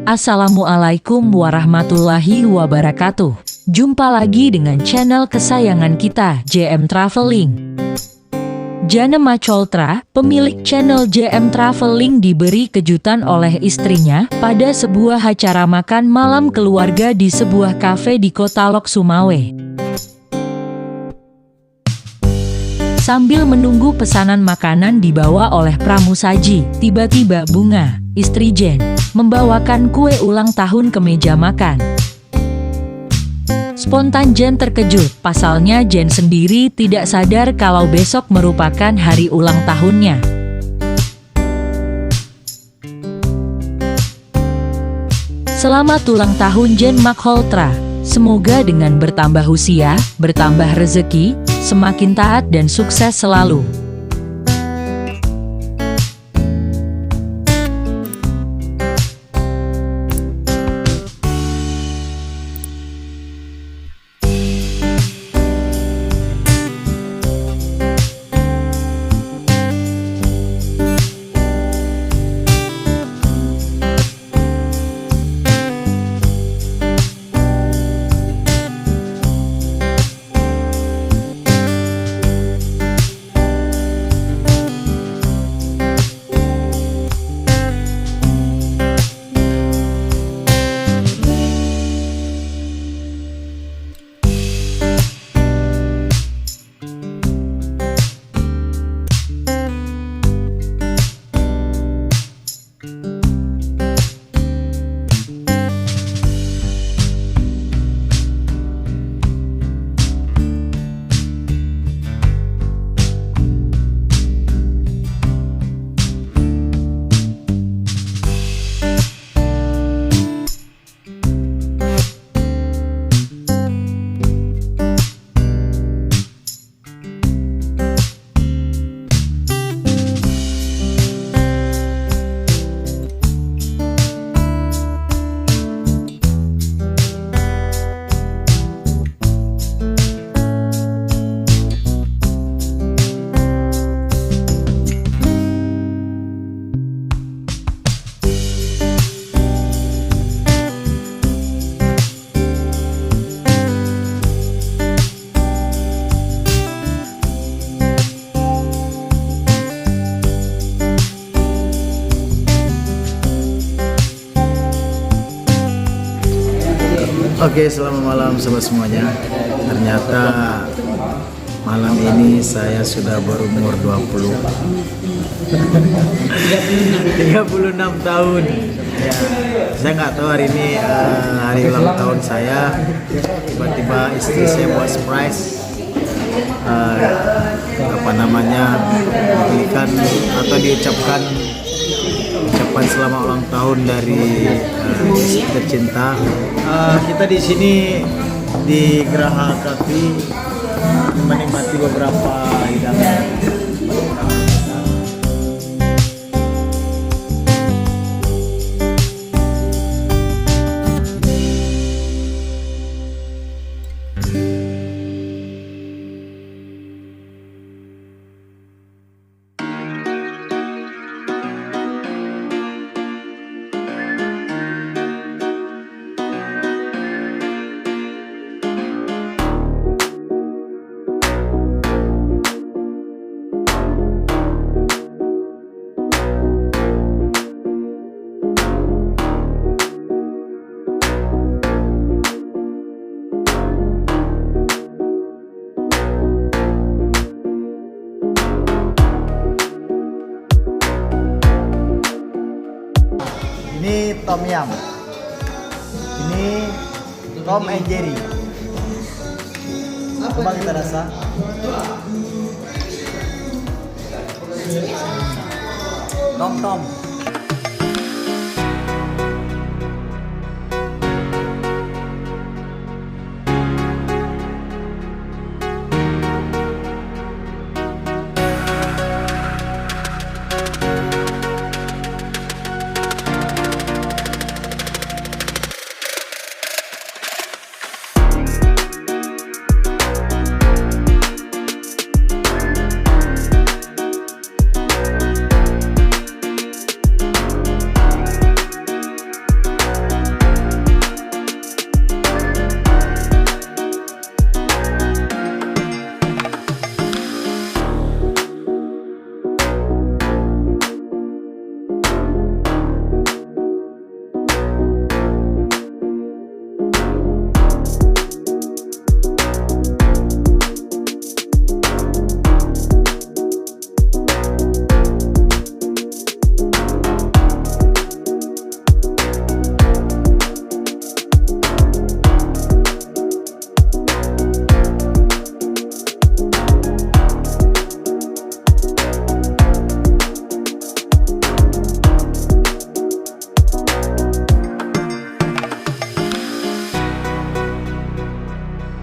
Assalamualaikum warahmatullahi wabarakatuh. Jumpa lagi dengan channel kesayangan kita, JM Traveling. Jana Macoltra, pemilik channel JM Traveling, diberi kejutan oleh istrinya pada sebuah acara makan malam keluarga di sebuah kafe di Kota Lok, Sumawe. Sambil menunggu pesanan makanan dibawa oleh pramusaji, tiba-tiba Bunga, istri Jen, membawakan kue ulang tahun ke meja makan. Spontan Jen terkejut, pasalnya Jen sendiri tidak sadar kalau besok merupakan hari ulang tahunnya. Selamat ulang tahun Jen Macoltra. Semoga dengan bertambah usia, bertambah rezeki, semakin taat dan sukses selalu. Oke, selamat malam sobat semuanya. Ternyata malam ini saya sudah berumur 36 tahun. Ya, saya nggak tahu hari ini hari ulang tahun saya. Tiba-tiba istri saya buat surprise, diberikan atau diucapkan ucapan selamat ulang tahun dari istri tercinta. Kita di sini di Geraha Cafe menikmati beberapa hidangan. Ini Tom Yum, ini Tom and Jerry. Coba kita rasa. Tom.